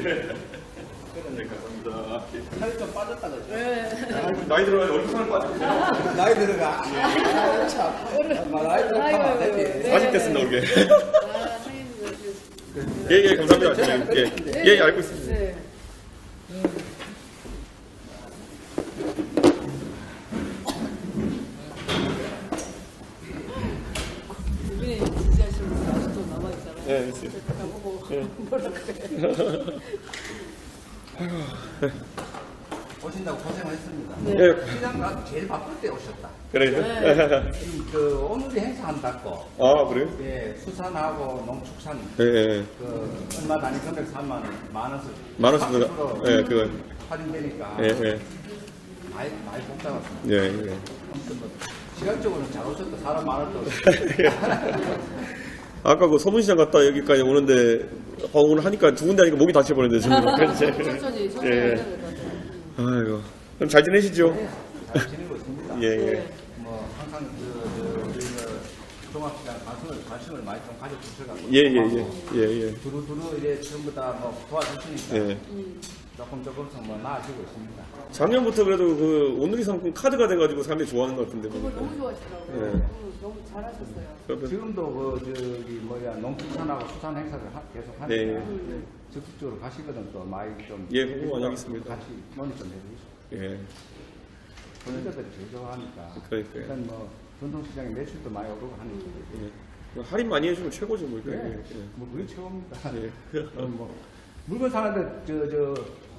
네, 감사합니다. 살이 좀 빠졌다 그죠? 나이 들어가야 얼굴 살 빠지고. 나이 들어가. 참. 나이 들어가면 안 되지. 40 됐습니다, 그게. 예, 감사합니다. 예, 알고 있습니다. 네. 이분이 지지하시는 분 아직도 남아있잖아요. 네, 있어요. 나보고 뭐라 그래. 오신다고 고생하셨습니다. 예, 시장 가서 제일 바쁠 때 오셨다. 그래요. 그 오늘이 행사한다고. 아, 그래요? 예, 수산하고 농축산 예. 그 얼마 단위 금액 3만 원, 만 원씩. 만 원씩 예, 그거. 할인되니까 예. 많이 복잡했습니다. 예. 아무튼 뭐 시각적으로는 잘 오셨다. 사람 많았다. 아까 그 소문시장 갔다 여기까지 오는데 오늘 하니까 두 군데 하니까 목이 다쳐버렸는데 지금. 천천히 예. 해야 될 것 같아요. 아이고. 그럼 잘 지내시죠? 잘 지내고 있습니다. 예. 뭐 항상 우리 종합시장 관심을 많이 좀 가져주셔가지고 예. 두루두루 이제 전부 다 뭐 도와주시니까 예. 조금씩 뭐 나아지고 있습니다. 작년부터 그래도 그 오늘이 상품 카드가 돼가지고 사람들이 좋아하는 것 같은데. 그걸 너무 좋아하시더라고요. 네. 너무 잘하셨어요. 그러면- 지금도 농축산하고 수산 행사를 계속 하니까 네. 적극적으로 가시거든 또 많이 좀 예, 홍보 많이 하겠습니다. 같이 논의 좀 해주시고 예. 소비자들이 제일 좋아하니까 그러니까요. 일단 뭐 전통시장에 매출도 많이 오르고 하니까 예. 할인 많이 해주면 최고죠, 뭐. 이거. 네. 뭐 그게 최고입니다. 예. 뭐 물건 사는데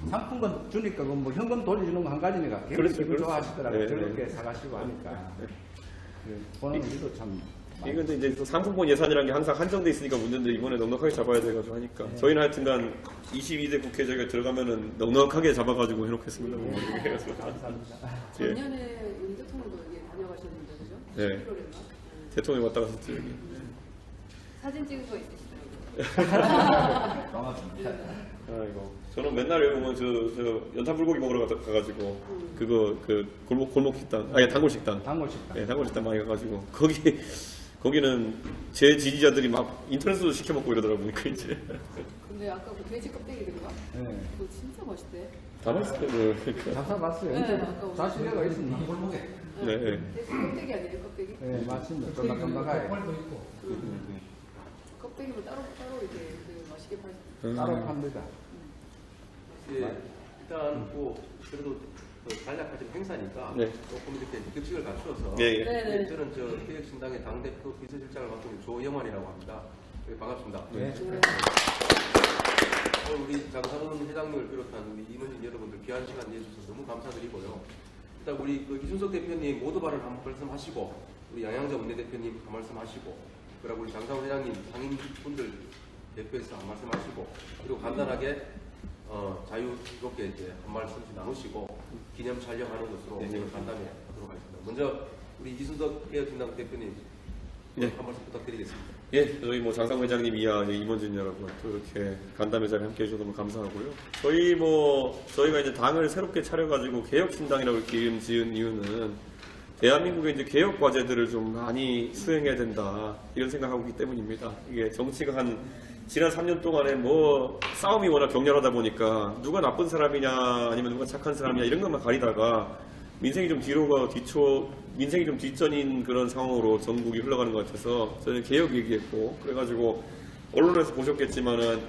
상품권 주니까 뭐 현금 돌려주는 거 한 가지니까 그렇죠. 좋아하시더라고요. 네, 저렇게 네. 사가시고 하니까 보는 우리도 참 많이 이건 이제 또 상품권 예산이라는 게 항상 한정돼 있으니까 문제인데 이번에 넉넉하게 잡아야 돼가지고 하니까 저희는 하여튼간 22대 국회 저희가 들어가면은 넉넉하게 잡아가지고 해놓겠습니다. 감사합니다. 작년에 윤 대통령도 여기 다녀가셨는데 그죠? 네. 11월인가? 대통령 왔다 갔었죠 여기. 사진 찍은 거 있으시더라고요. 반갑습니다. 아이고 저는 맨날 여기 보면 저 연탄 불고기 먹으러 가가지고 그거 그 골목 식당 아니 단골 식당 단골식당. 예 단골 식당 많이 가가지고 거기는 제 지지자들이 막 인터넷으로 시켜 먹고 이러더라고요. 그러니까 이제 근데 아까 그 돼지 껍데기들인가? 네. 그거 진짜 맛있대. 다 맛있어요. 잡숴봤어요. 네, 언제 아까 자신애가 있습니다. 골목에. 네. 돼지 껍데기 아니에요, 껍데기? 네, 맞습니다. 쫀득쫀득하게. 껍데기도 따로 이렇게 그 맛있게 팔. 따로 팝니다. 예, 일단 뭐 그래도 간략하신 행사니까 네. 조금 이렇게 격식을 갖추어서 예. 네. 저는 개혁신당의 당대표 비서실장을 맡고 있는 조영환이라고 합니다. 네, 반갑습니다. 네. 우리 장상훈 회장님을 비롯한 우리 임원진 여러분들 귀한 시간 내주셔서 너무 감사드리고요. 일단 우리 그 이순석 대표님 모두 발언 한 말씀하시고 우리 양양자 원내대표님 한 말씀하시고 그리고 우리 장상훈 회장님 상임분들 대표해서 한 말씀하시고 그리고 간단하게 자유롭게 이제 한 말씀씩 나누시고 기념 촬영하는 것으로 오늘 간단히 하도록 하겠습니다. 먼저 우리 이순석 개혁신당 대표님 네. 한 말씀 부탁드리겠습니다. 예, 저희 뭐 장상 회장님 이하 임원진 여러분 또 이렇게 간담회 자리에 함께 해주셔서 너무 감사하고요. 저희가 이제 당을 새롭게 차려가지고 개혁신당이라고 이렇게 이름 지은 이유는 대한민국의 이제 개혁 과제들을 좀 많이 수행해야 된다 이런 생각하고 있기 때문입니다. 이게 정치가 지난 3년 동안에 뭐 싸움이 워낙 격렬하다 보니까 누가 나쁜 사람이냐 아니면 누가 착한 사람이냐 이런 것만 가리다가 민생이 좀 민생이 좀 뒷전인 그런 상황으로 전국이 흘러가는 것 같아서 저는 개혁 얘기했고 그래가지고 언론에서 보셨겠지만은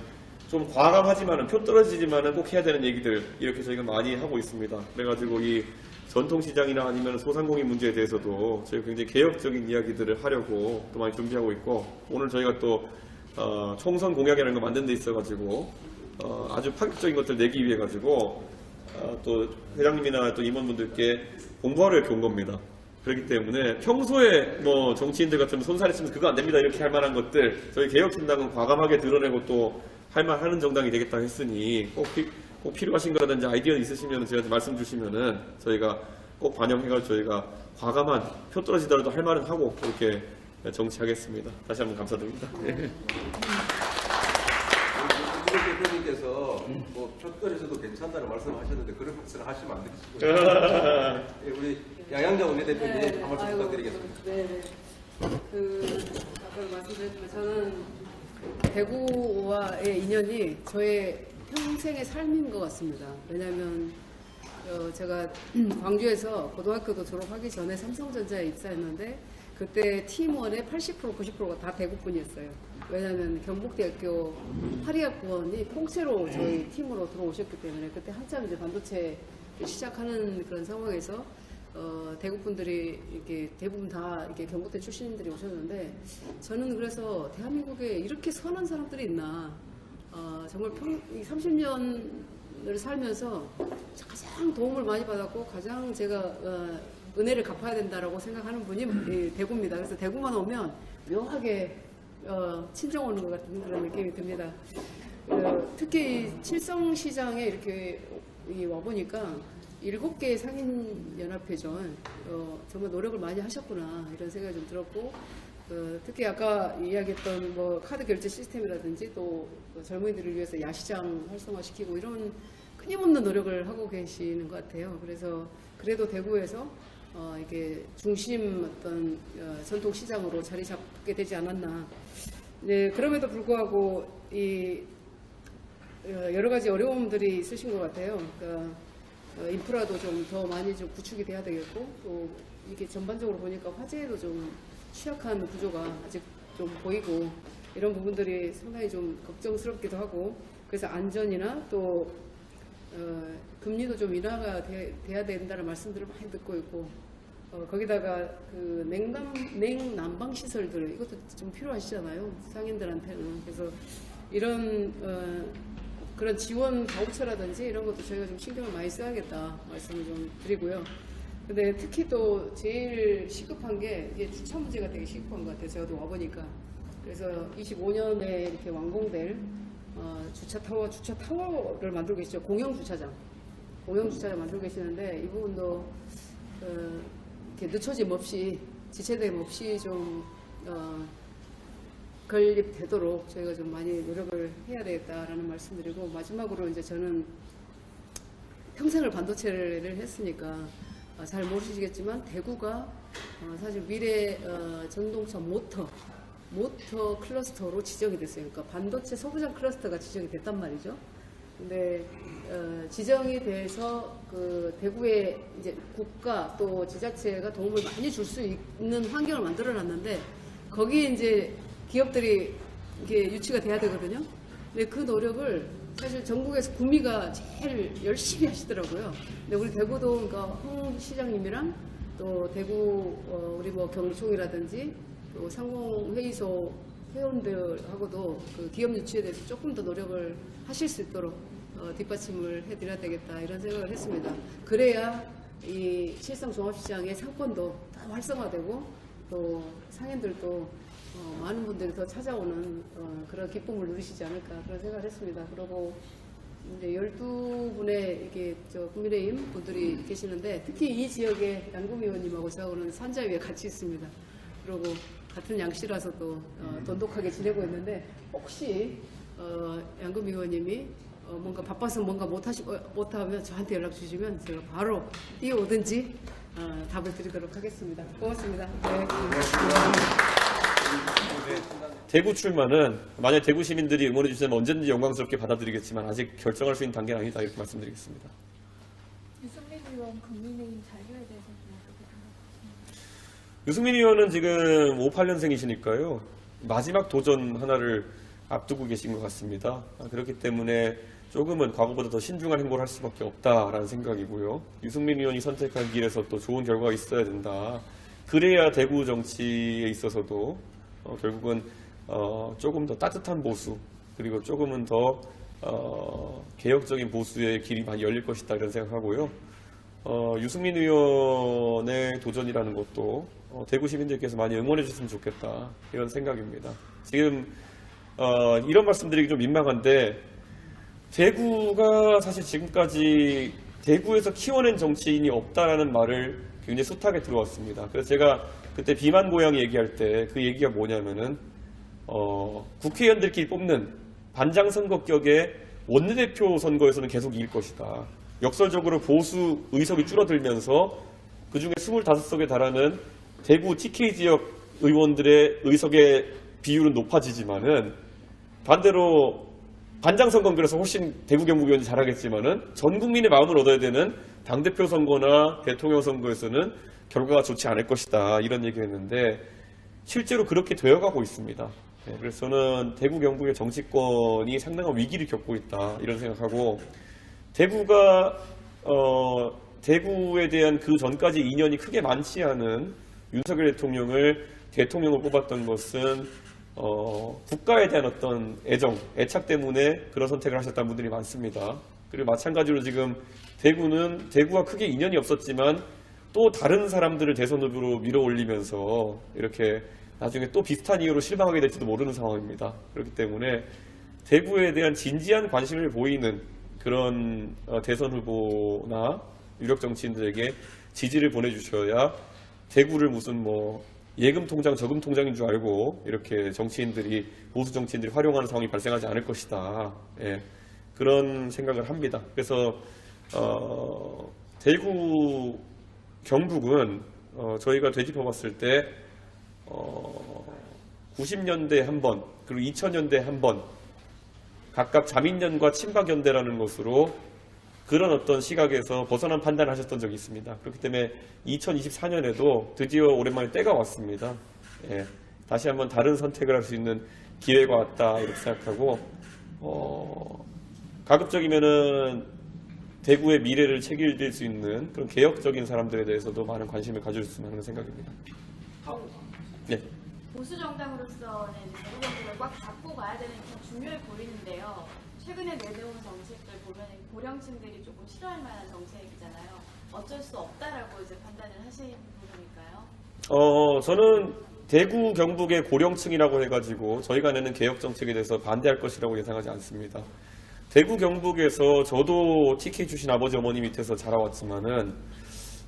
좀 과감하지만은 표 떨어지지만은 꼭 해야 되는 얘기들 이렇게 저희가 많이 하고 있습니다. 그래가지고 이 전통시장이나 아니면 소상공인 문제에 대해서도 저희가 굉장히 개혁적인 이야기들을 하려고 또 많이 준비하고 있고 오늘 저희가 또 총선 공약이라는 거 만든 데 있어가지고 아주 파격적인 것들 내기 위해 가지고 또 회장님이나 또 임원분들께 공부하러 이렇게 온 겁니다. 그렇기 때문에 평소에 뭐 정치인들 같으면 손살했으면 그거 안 됩니다 이렇게 할 만한 것들 저희 개혁신당은 과감하게 드러내고 또 할 만하는 정당이 되겠다 했으니 꼭 필요하신 거라든지 아이디어 있으시면 저희한테 말씀 주시면은 저희가 꼭 반영해가지고 저희가 과감한 표 떨어지더라도 할 말은 하고 그렇게 정치하겠습니다. 다시 한번 감사드립니다. 이준석 대표님께서 뭐 표떨에서도 괜찮다는 말씀하셨는데 그런 말씀을 하시면 안 되시고요. 예, 우리 양양자 원내대표님 한 말씀 부탁드리겠습니다. 네. 아까 말씀드렸지만 저는 대구와의 인연이 저의 평생의 삶인 것 같습니다. 왜냐하면 제가 광주에서 고등학교도 졸업하기 전에 삼성전자에 입사했는데 그때 팀원의 80% 90%가 다 대구분이었어요. 왜냐하면 경북대학교 파리학번이 통째로 저희 팀으로 들어오셨기 때문에 그때 한참 이제 반도체 시작하는 그런 상황에서 대구분들이 이렇게 대부분 다 이렇게 경북대 출신들이 오셨는데 저는 그래서 대한민국에 이렇게 선한 사람들이 있나 정말 30년을 살면서 가장 도움을 많이 받았고 가장 제가 은혜를 갚아야 된다라고 생각하는 분이 대구입니다. 그래서 대구만 오면 묘하게 친정 오는 것 같은 그런 느낌이 듭니다. 특히 칠성시장에 이렇게 와보니까 7개의 상인연합회죠. 정말 노력을 많이 하셨구나 이런 생각이 좀 들었고 특히 아까 이야기했던 뭐 카드 결제 시스템이라든지 또 젊은이들을 위해서 야시장 활성화시키고 이런 끊임없는 노력을 하고 계시는 것 같아요. 그래서 그래도 대구에서 이게 중심 어떤 전통 시장으로 자리 잡게 되지 않았나. 네, 그럼에도 불구하고 이 여러 가지 어려움들이 있으신 것 같아요. 그러니까 인프라도 좀 더 많이 좀 구축이 돼야 되겠고 또 이게 전반적으로 보니까 화재에도 좀 취약한 구조가 아직 좀 보이고 이런 부분들이 상당히 좀 걱정스럽기도 하고 그래서 안전이나 또 금리도 좀 인하가 돼야 된다는 말씀들을 많이 듣고 있고 거기다가 그 냉난방 시설들 이것도 좀 필요하시잖아요 상인들한테는. 그래서 이런 그런 지원 바우처라든지 이런 것도 저희가 좀 신경을 많이 써야겠다 말씀을 좀 드리고요. 근데 특히 또 제일 시급한 게 이게 주차 문제가 되게 시급한 것 같아요. 제가 또 와보니까. 그래서 25년에 이렇게 완공될 주차 타워를 만들고 계시죠. 공영 주차장 만들고 계시는데 이 부분도 이렇게 늦춰짐 없이 지체됨 없이 좀 건립되도록 저희가 좀 많이 노력을 해야 되겠다라는 말씀드리고 마지막으로 이제 저는 평생을 반도체를 했으니까 잘 모르시겠지만 대구가 사실 미래 전동차 모터 클러스터로 지정이 됐어요. 그러니까 반도체 소부장 클러스터가 지정이 됐단 말이죠. 근데 지정이 돼서 그 대구에 이제 국가 또 지자체가 도움을 많이 줄 수 있는 환경을 만들어놨는데 거기에 이제 기업들이 이게 유치가 돼야 되거든요. 근데 그 노력을 사실 전국에서 구미가 제일 열심히 하시더라고요. 근데 우리 대구도 그러니까 홍 시장님이랑 또 대구 우리 뭐 경총이라든지 또 상공회의소 회원들하고도 그 기업 유치에 대해서 조금 더 노력을 하실 수 있도록 뒷받침을 해드려야 되겠다 이런 생각을 했습니다. 그래야 이 칠성종합시장의 상권도 더 활성화되고 또 상인들도 많은 분들이 더 찾아오는 그런 기쁨을 누리시지 않을까 그런 생각을 했습니다. 그리고 이제 12분의 이게 국민의힘 분들이 계시는데 특히 이 지역에 양금 의원님하고 저하고는 산자 위에 같이 있습니다. 그리고 같은 양씨라서 또 돈독하게 지내고 있는데 혹시 양금 의원님이 뭔가 바빠서 뭔가 못하면 저한테 연락 주시면 제가 바로 뛰어오든지 답을 드리도록 하겠습니다. 고맙습니다. 네. 대구 출마는 만약 대구 시민들이 응원해 주시면 언제든지 영광스럽게 받아들이겠지만 아직 결정할 수 있는 단계는 아니다 이렇게 말씀드리겠습니다. 유승민 의원 국민의힘 잔류에 대해서 좀 어떻게 생각하십니까? 유승민 의원은 지금 58년생이시니까요. 마지막 도전 하나를 앞두고 계신 것 같습니다. 그렇기 때문에 조금은 과거보다 더 신중한 행보를 할 수밖에 없다라는 생각이고요. 유승민 의원이 선택한 길에서 또 좋은 결과가 있어야 된다. 그래야 대구 정치에 있어서도 결국은 조금 더 따뜻한 보수 그리고 조금은 더 개혁적인 보수의 길이 많이 열릴 것이다 이런 생각하고요. 유승민 의원의 도전이라는 것도 대구 시민들께서 많이 응원해 주셨으면 좋겠다 이런 생각입니다. 지금 이런 말씀드리기 좀 민망한데 대구가 사실 지금까지 대구에서 키워낸 정치인이 없다라는 말을 굉장히 숱하게 들어왔습니다. 그래서 제가 그때 비만 고양 얘기할 때 그 얘기가 뭐냐면은 국회의원들끼리 뽑는 반장선거격의 원내대표 선거에서는 계속 이길 것이다. 역설적으로 보수 의석이 줄어들면서 그중에 25석에 달하는 대구 TK 지역 의원들의 의석의 비율은 높아지지만은 반대로 반장 선거는 그래서 훨씬 대구 경북위원이 잘하겠지만은 전 국민의 마음을 얻어야 되는 당대표 선거나 대통령 선거에서는 결과가 좋지 않을 것이다 이런 얘기했는데 실제로 그렇게 되어가고 있습니다. 그래서 저는 대구 경북의 정치권이 상당한 위기를 겪고 있다 이런 생각하고 대구에 대한 그 전까지 인연이 크게 많지 않은 윤석열 대통령을 대통령을 뽑았던 것은 국가에 대한 어떤 애착 때문에 그런 선택을 하셨다는 분들이 많습니다. 그리고 마찬가지로 지금 대구와 크게 인연이 없었지만 또 다른 사람들을 대선 후보로 밀어 올리면서 이렇게 나중에 또 비슷한 이유로 실망하게 될지도 모르는 상황입니다. 그렇기 때문에 대구에 대한 진지한 관심을 보이는 그런 대선 후보나 유력 정치인들에게 지지를 보내주셔야 대구를 무슨 뭐 예금 통장, 저금 통장인 줄 알고 이렇게 정치인들이 보수 정치인들이 활용하는 상황이 발생하지 않을 것이다. 예, 그런 생각을 합니다. 그래서 대구 경북은 저희가 되짚어봤을 때 90년대 한 번, 그리고 2000년대 한 번 각각 자민련과 친박연대라는 것으로 그런 어떤 시각에서 벗어난 판단을 하셨던 적이 있습니다. 그렇기 때문에 2024년에도 드디어 오랜만에 때가 왔습니다. 예, 다시 한번 다른 선택을 할 수 있는 기회가 왔다 이렇게 생각하고 가급적이면은 대구의 미래를 책임질 수 있는 그런 개혁적인 사람들에 대해서도 많은 관심을 가져줬으면 하는 생각입니다. 네. 보수 정당으로서는 대구 경북을 꽉 잡고 가야 되는 게 중요해 보이는데요. 최근에 내놓은 정책들 보면 고령층들이 조금 싫어할 만한 정책이잖아요. 어쩔 수 없다라고 이제 판단을 하시는 부분일까요? 저는 대구 경북의 고령층이라고 해가지고 저희가 내는 개혁 정책에 대해서 반대할 것이라고 예상하지 않습니다. 대구 경북에서 저도 TK 출신 아버지 어머니 밑에서 자라왔지만은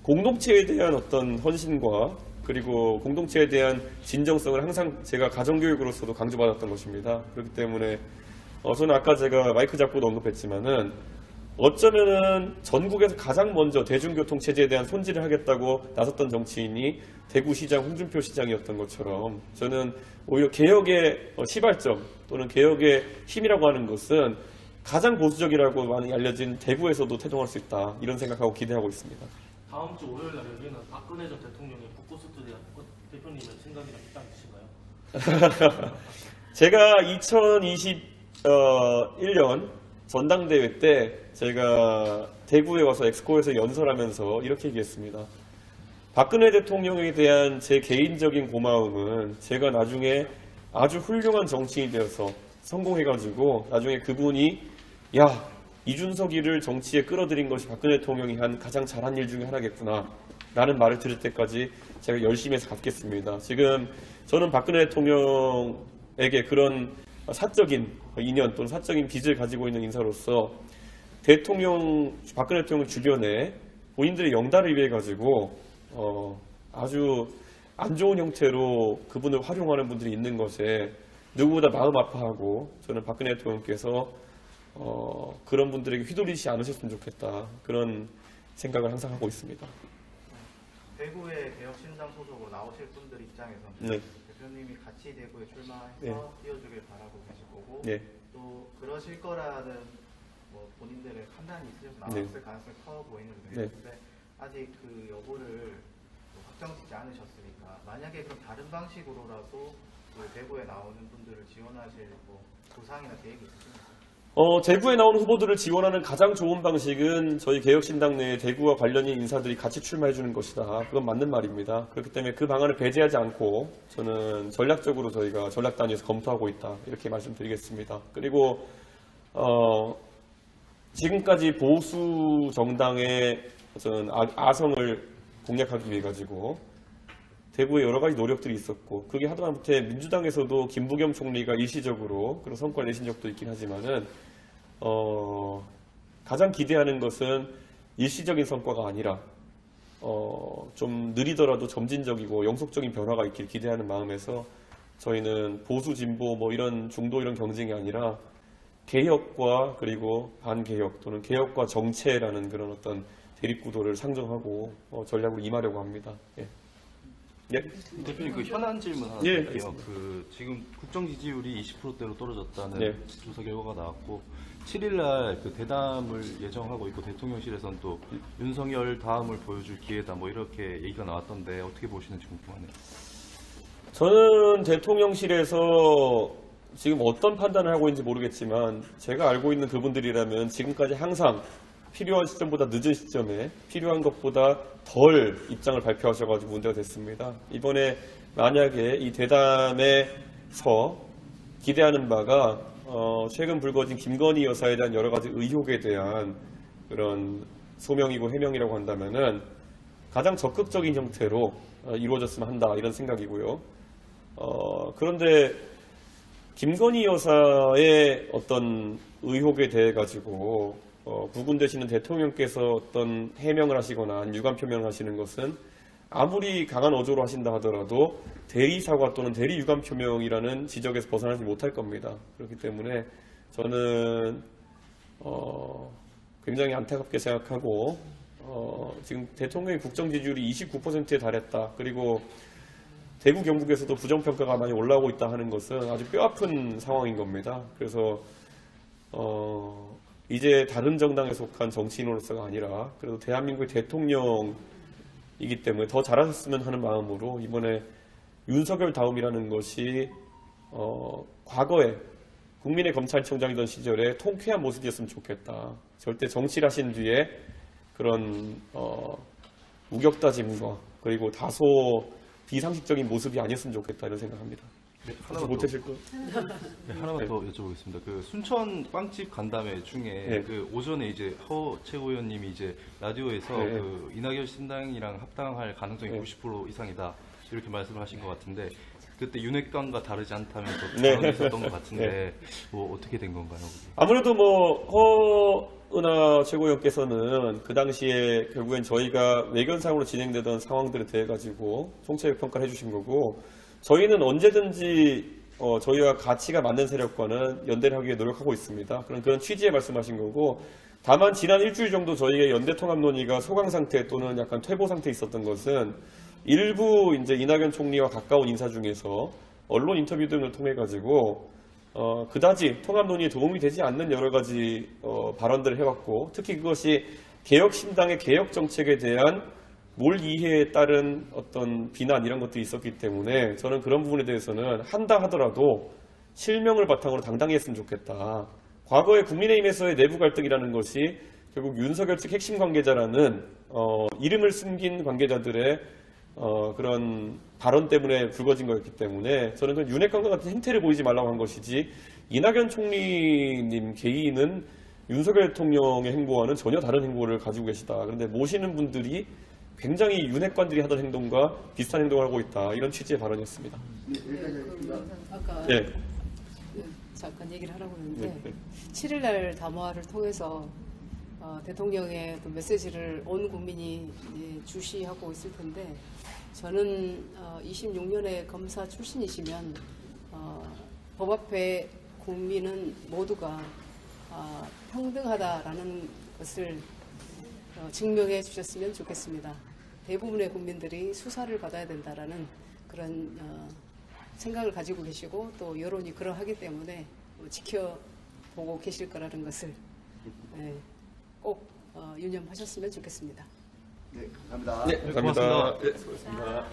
공동체에 대한 어떤 헌신과 그리고 공동체에 대한 진정성을 항상 제가 가정교육으로서도 강조받았던 것입니다. 그렇기 때문에 저는 아까 제가 마이크 잡고도 언급했지만은 어쩌면은 전국에서 가장 먼저 대중교통 체제에 대한 손질을 하겠다고 나섰던 정치인이 대구시장 홍준표 시장이었던 것처럼 저는 오히려 개혁의 시발점 또는 개혁의 힘이라고 하는 것은 가장 보수적이라고 많이 알려진 대구에서도 태동할 수 있다 이런 생각하고 기대하고 있습니다. 다음 주 월요일 날 열리는 박근혜 전 대통령의 북코스트에 대한 대표님의 생각이나 입장이신가요? 제가 2021년 전당대회 때 제가 대구에 와서 엑스코에서 연설하면서 이렇게 얘기했습니다. 박근혜 대통령에 대한 제 개인적인 고마움은 제가 나중에 아주 훌륭한 정치인이 되어서 성공해가지고 나중에 그분이 야 이준석이를 정치에 끌어들인 것이 박근혜 대통령이 한 가장 잘한 일 중에 하나겠구나 라는 말을 들을 때까지 제가 열심히 해서 갚겠습니다. 지금 저는 박근혜 대통령에게 그런 사적인 인연 또는 사적인 빚을 가지고 있는 인사로서 박근혜 대통령 주변에 본인들의 영달을 위해 가지고 아주 안 좋은 형태로 그분을 활용하는 분들이 있는 것에 누구보다 마음 아파하고 저는 박근혜 대통령께서 그런 분들에게 휘둘리지 않으셨으면 좋겠다 그런 생각을 항상 하고 있습니다. 대구의 개혁신당 소속으로 나오실 분들 입장에서는 네. 대표님이 같이 대구에 출마해서 네. 뛰어주길 바라고 계실 거고 네. 또 그러실 거라는 뭐 본인들의 판단이 있으셔서 나왔을 네. 가능성이 커 보이는데 네. 근데 아직 그 여부를 뭐 확정짓지 않으셨으니까 만약에 그럼 다른 방식으로라도 그 대구에 나오는 분들을 지원하실 뭐 구상이나 계획이 있으십니까? 대구에 나온 후보들을 지원하는 가장 좋은 방식은 저희 개혁신당 내에 대구와 관련인 인사들이 같이 출마해 주는 것이다. 그건 맞는 말입니다. 그렇기 때문에 그 방안을 배제하지 않고 저는 전략적으로 저희가 전략 단위에서 검토하고 있다. 이렇게 말씀드리겠습니다. 그리고 지금까지 보수 정당의 저는 아성을 공략하기 위해 가지고 대구에 여러 가지 노력들이 있었고 그게 하다못해 민주당에서도 김부겸 총리가 일시적으로 그런 성과를 내신 적도 있긴 하지만은 가장 기대하는 것은 일시적인 성과가 아니라 좀 느리더라도 점진적이고 영속적인 변화가 있길 기대하는 마음에서 저희는 보수 진보 뭐 이런 중도 이런 경쟁이 아니라 개혁과 그리고 반개혁 또는 개혁과 정체라는 그런 어떤 대립구도를 상정하고 전략으로 임하려고 합니다. 예. 예. 대표님 그 현안 질문 하나 예, 드릴게요. 그 지금 국정 지지율이 20%대로 떨어졌다는 네. 조사 결과가 나왔고 7일날 그 대담을 예정하고 있고 대통령실에서는 또 윤석열 다음을 보여줄 기회다 뭐 이렇게 얘기가 나왔던데 어떻게 보시는지 궁금하네요. 저는 대통령실에서 지금 어떤 판단을 하고 있는지 모르겠지만 제가 알고 있는 그분들이라면 지금까지 항상 필요한 시점보다 늦은 시점에 필요한 것보다 덜 입장을 발표하셔가지고 문제가 됐습니다. 이번에 만약에 이 대담에서 기대하는 바가 최근 불거진 김건희 여사에 대한 여러 가지 의혹에 대한 그런 소명이고 해명이라고 한다면은 가장 적극적인 형태로 이루어졌으면 한다 이런 생각이고요. 그런데 김건희 여사의 어떤 의혹에 대해 가지고 부군되시는 대통령께서 어떤 해명을 하시거나 유감 표명을 하시는 것은 아무리 강한 어조로 하신다 하더라도 대리 사과 또는 대리 유감 표명이라는 지적에서 벗어나지 못할 겁니다. 그렇기 때문에 저는 굉장히 안타깝게 생각하고 지금 대통령의 국정 지지율이 29%에 달했다. 그리고 대구 경북에서도 부정평가가 많이 올라오고 있다 하는 것은 아주 뼈아픈 상황인 겁니다. 그래서 이제 다른 정당에 속한 정치인으로서가 아니라 그래도 대한민국의 대통령이기 때문에 더 잘하셨으면 하는 마음으로 이번에 윤석열 다음이라는 것이 과거에 국민의 검찰청장이던 시절에 통쾌한 모습이었으면 좋겠다. 절대 정치를 하신 뒤에 그런 우격다짐과 그리고 다소 비상식적인 모습이 아니었으면 좋겠다 이런 생각합니다. 네, 못하실 거? 네, 하나만 더 여쭤보겠습니다. 그 순천 빵집 간담회 중에 네. 그 오전에 이제 허 최고위원님이 이제 라디오에서 네. 그 이낙연 신당이랑 합당할 가능성이 네. 90% 이상이다 이렇게 말씀을 하신 것 같은데 그때 윤핵관과 다르지 않다면서 네. 발언이 있었던 것 같은데 뭐 어떻게 된 건가요? 아무래도 허은하 최고위원께서는 그 당시에 결국엔 저희가 외견상으로 진행되던 상황들에 대해 가지고 총체적 평가를 해주신 거고 저희는 언제든지 저희와 가치가 맞는 세력과는 연대를 하기 위해 노력하고 있습니다. 그런 취지에 말씀하신 거고 다만 지난 일주일 정도 저희의 연대 통합 논의가 소강 상태 또는 약간 퇴보 상태에 있었던 것은 일부 이제 이낙연 총리와 가까운 인사 중에서 언론 인터뷰 등을 통해 가지고 그다지 통합 논의에 도움이 되지 않는 여러 가지 발언들을 해왔고 특히 그것이 개혁신당의 개혁 정책에 대한 몰 이해에 따른 어떤 비난 이런 것들이 있었기 때문에 저는 그런 부분에 대해서는 한다 하더라도 실명을 바탕으로 당당히 했으면 좋겠다. 과거에 국민의힘에서의 내부 갈등이라는 것이 결국 윤석열 측 핵심 관계자라는 이름을 숨긴 관계자들의 그런 발언 때문에 불거진 거였기 때문에 저는 그 윤핵관과 같은 행태를 보이지 말라고 한 것이지 이낙연 총리님 개인은 윤석열 대통령의 행보와는 전혀 다른 행보를 가지고 계시다. 그런데 모시는 분들이 굉장히 윤핵관들이 하던 행동과 비슷한 행동을 하고 있다. 이런 취지의 발언이었습니다. 아까 네. 잠깐 얘기를 하라고 했는데 네. 7일날 담화를 통해서 대통령의 또 메시지를 온 국민이 이제 주시하고 있을 텐데 저는 26년의 검사 출신이시면 법 앞에 국민은 모두가 평등하다라는 것을 증명해 주셨으면 좋겠습니다. 대부분의 국민들이 수사를 받아야 된다라는 그런 생각을 가지고 계시고 또 여론이 그러하기 때문에 지켜보고 계실 거라는 것을 꼭 유념하셨으면 좋겠습니다. 네, 감사합니다. 네, 감사합니다. 고맙습니다. 네, 수고하셨습니다.